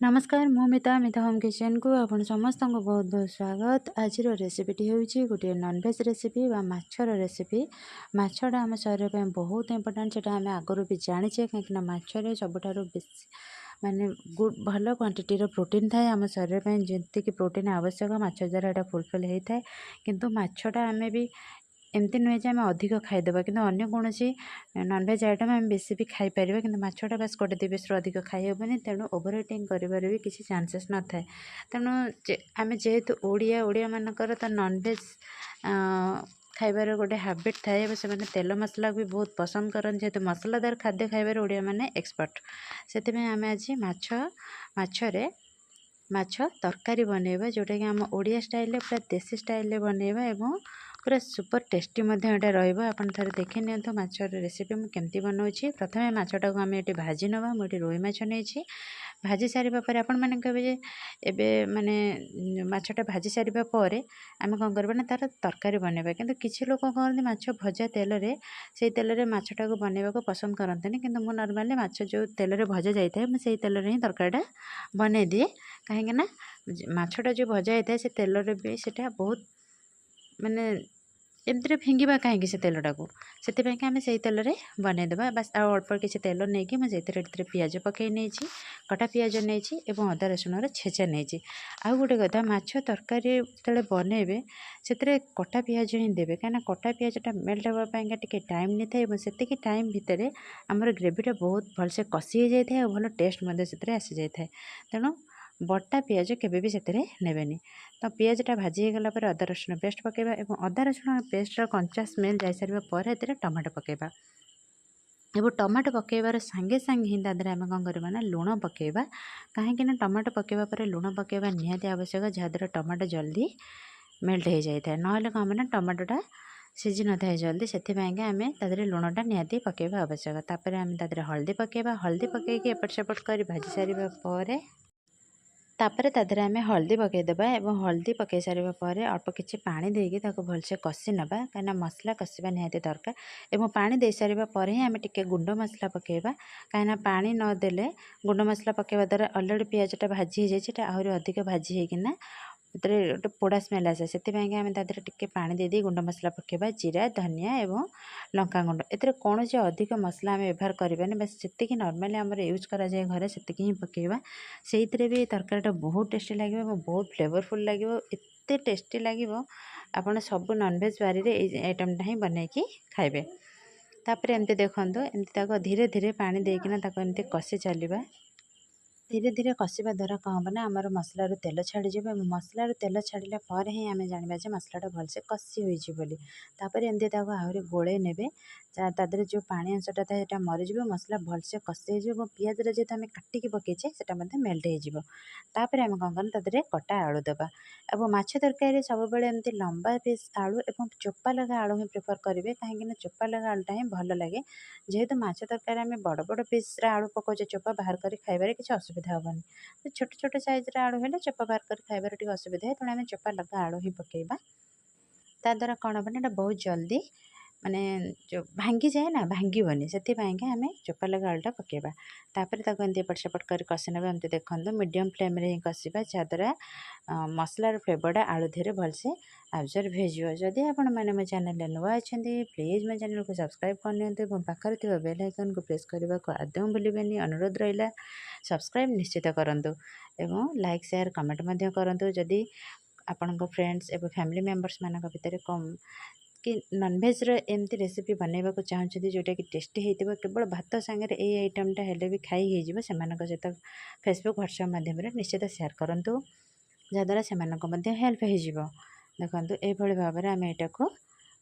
नमस्कार मु मिता होम किचन को आपण समस्त को बहुत बहुत स्वागत। आज रेसिपीटी होची गोटे नॉनवेज रेसिपी बा माछर रेसिपी। माछटा आम शरीर पे बहुत इंपोर्टेंट से आम आगुरी भी जानीचे कहीं माछरे सबुठार बेसी माने गुड भल क्वांटिटी प्रोटीन थाए आम शरीर पे जी प्रोटीन आवश्यक माछ द्वारा यहाँ फुलफिल होता है। किंतु माछटा आम भी एमती नुहे जे आम अधिक खाईदे कि अन्य कौन नॉनवेज आइटम आम बेसी भी खाईपर कि माछटा बास गोटे दी पीस अधिक खाईहबनी तेणु ओभर इटिंग कर भी किसी चांसेस न थाए। तेणु आम जेहेतु ओडिया मानकर तो नॉनवेज खाइबार गोटे हैबिट थाए से तेल मसला भी बहुत पसंद करन जेहेतु मसलादार खाद्य खाइबार ओडिया माने एक्सपर्ट। से आम आज माछरे माछ तरकारी बनैबा जोटा कि आम ओडिया स्टाइल पूरा देसी स्टाइल बनैबा एवं पूरा सुपर टेस्टी रहा। आपन थरे देखि नियंतु माछर रेसिपी मु केमती बनाउछि। प्रथमे माछटा को आम ये भाजी नवा मुझे रोई माछ नहीं भाजी सारिबा परे आपण माने कहबे जे एबे माने माछटा भाजी सारिबा परे आमे कोन करबा ना तार तरकारी बनैबा। किंतु किछि लोक कहନ୍ତି माछ भजा तेल रे सेई तेल रे माछटा को बनैबा को पसंद करंतनी। किंतु मु नॉर्मली माछ जो तेल रे भजा जाई थाए मु सेई तेल रे ही तरकारीटा बनै दिए कहीं ना माछटा जो भजा होता है से तेल रे भी सेटा बहुत माने एमती फिंगा कहीं से तेलटा को से आम से तेल रे बनईदेवा बास आ अल्प किसी तेल नहीं कि मुझे पियाज पकई नहीं कटा पियाज नहीं और अदा रसुण छेचा नहीं। आउ गोटे कथा माछ तरकारी जो बनइबे से कटा पियाज ही देवे कहीं कटा पियाजटा मेल्ट होगापाई टे टाइम नहीं था से टाइम भितर आमर ग्रेवीटा बहुत भलसे कषि जाए और भल टेस्ट से आसी जाए। तेणु बटा पियाज केबे भी से नेबेनी। तो पियाजटा भाजी गला पर अदा रसुण पेस्ट पकेबा और अदा रसुण पेस्टर कंचा स्मेल जाई सारिबा पर एते टमाटो पकेबा एवं टमाटो पकेबार सांगे सांगे ही दादरे आम कौन करवा ना लुण पकेबा कहीं टमाटो पकेबा पर लुण पकेबा निहाती आवश्यक जहाँद्वारा टमाटो जल्दी मेल्ट हो जाए था ना कौन ना टमाटोटा सीझी न था जल्दी से आम तादरे लुणटा निहाती पकेबा आवश्यक। तापर आम तादरे हल्दी पकेबा हल्दी पकईकि एपट सेपट कर भाजी सारिबा परे तापर तादरे आम हल्दी पकईदेबा और हल्दी पकई सारा पर अल्प किसी पानी देकी भलसे कषि नवा कहीं मसला कषा निहाती दरकार और पानी दे सारा पर ही आम टे गुंड मसला पकेबा कहीं पानी नदेले गुंड मसला पकेबा द्वारा अलरेडी पियाजटा भाजी हो जाए आहरी अधिक भाजी होना गोटे पोड़ा स्मेल आसे से आम तादरे टिके पानी दे गुंड मसला पकेबा जीरा धनिया एवं लंका गुंड एतिर कौन से अधिक मसला आम व्यवहार करवानी बस से नॉर्मली आमर यूज करा जाए घरे से ही पकेबा से भी तरकारीटा बहुत टेस्टी लगे बहुत फ्लेवरफुल लगे एते टेस्टी लगे आपड़ सब नॉनवेज बारी ये आइटमटा ही बनैकी खाइबे। तापर एमती देखो एमती धीरे धीरे पानी देकिना एमती कषि चलवा धीरे धीरे कषा द्वारा कौन हम ना आमर मसलार तेल छाड़ीज मसलार तेल छाड़ा पर ही आम जाना मसलाटा भलसे कषि होपर एमती आहरी गोले ने तादरे जो पानी अंशटा था यहाँ मरीज मसला भलसे कषि हो पियाज जेहतु आम काटिकी पकईचे से मेल्ट होपर आम कौन करना तादरे कटा आलू देवा और माछ तरकारी सब बेले एमती लंबा पीस आलू और चोपा लगा आलू ही प्रिफर करेंगे कहीं चोपा लगा आलूटा ही भल लगे जेहेतु माछ तरकारी आम बड़ बड़ पीस आलू पकाचे चोपा बाहर कर खाइबार किसी असुविधा हेनी तो छोट छोट साइज्र आलू है चोपा बाहर कर खाइबार टी असुविधा है तेणु आम चोपा लगा आलू ही पकेबा ता द्वारा कौन हम ना बहुत जल्दी माने जो भांगी जाए ना भांगीबनी से आम चोपा लगा आलूटा पकेबा तापर एमती एपट सेपट कर कषि ना एमती देखो मीडियम फ्लेम ही कषा जहाँद्वारा मसलार फ्लेवरटा आलू धीरे भलसे आब्जर्व हो। जदि आपण मैंने मो चैनल नुआ अच्छा प्लीज मो चैनल को सब्सक्राइब करनी और पाखर थी बेल आइकन को प्रेस करने को आदौ भूलें अनुरोध रहा सब्सक्राइब निश्चित करूँ एवं लाइक शेयर कमेंट करूँ। जदि आपण फ्रेंड्स एवं फैमिली मेंबर्स मान भितर कम कि नॉनवेज एमती रेसिपी बनैबा को चाहते जोटा कि टेस्टी होता केवल भात सांगे ये आइटमटा हेल्ले भी खाई हो सहित फेसबुक व्हाट्सएप माध्यम निश्चित शेयर करूँ जहाँद्वारा से हेल्प हो। देखो ये भाव में आम यहाँ को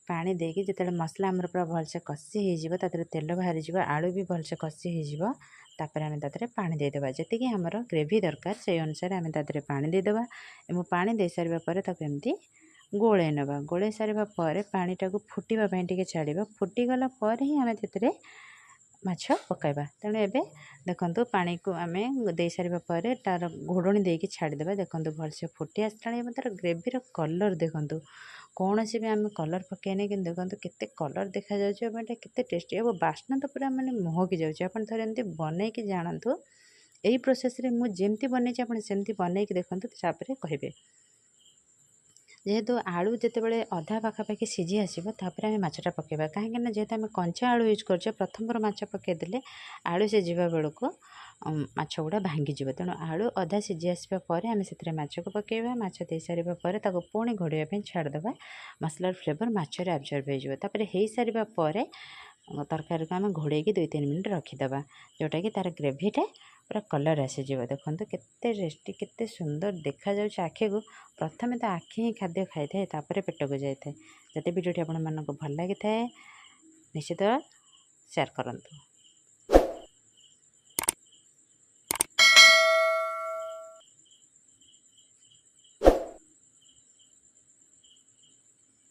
पानी देकी जिते मसला आमर पूरा भलसे कषि हो तेल बाहरी आलू भी भलसे कषि होपर आम तादरे पानी देदेबा जी आमर ग्रेवी दरकार से अनुसार आम तादरे पानी देदेबा और पानी दे सारा पर एमती गोले नवा गोले सारा पर पानीटा को फुटापी टे छाड़ा फुटीगला ही आम माछ पकाइबा। तेणु एबे देखंतु पानी को आम दे सारा पर तार घोड़णी देकी छाड़ीदेबा देखंतु भलसे फुटी आसला तार ग्रेवीर कलर देखंतु कौन सी भी आम कलर पकईने कि देखो केते कलर देखा जाए केते टेस्टी और बास्ना तो पूरा माने महकी जाऊँच। आप थे एमती बनईकी जानतु यही प्रोसेस रे मु जेमती बनेछि आपण सेमती बनेइक देखंतु तापरे कहबे। जेहेतु आलू जितेबाला अधा पाखापाखि सीझी आसो तापर आम माछटा पकेबा कहीं जेहेतु आम कंचा आलू यूज कर प्रथम माछ पकईदेले आलू सीझा बेलू माछ गुड़ा भांगीज तेणु आलू अधा सीझी आसवा आम से माछ को पकेबा माछ दे सारा पर पुणी घोड़ाई छाड़देवा मसलार फ्लेवर माछरे आब्जर्व हो सारा पर तरकारी को आम घोड़े 2-3 मिनट रखीदे जोटा कि तार ग्रेवीटा पूरा कलर आसीज देखो केते टेस्टी केते सुंदर देखा जाउछ आखि को प्रथमे तो आखि ही खाद्य खाई थाए तापर पेट को जाए जब वीडियो आपण मानक भल लगी थाए निश्चित शेयर करंतु।